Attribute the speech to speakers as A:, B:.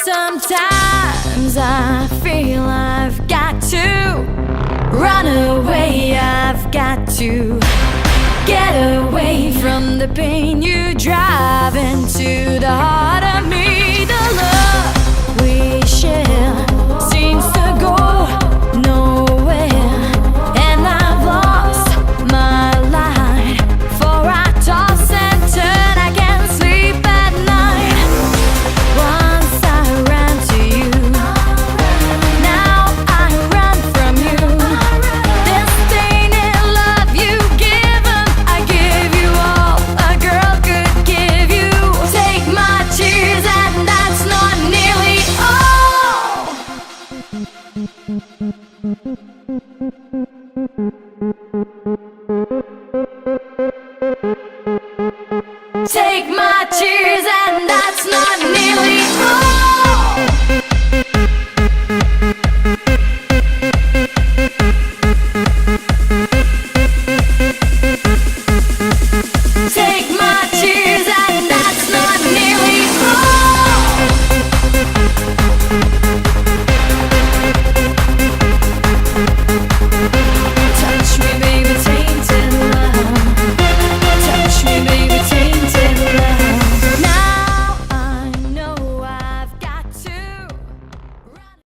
A: Sometimes I feel I've got to run away, I've got to get away from the pain you drive into the heart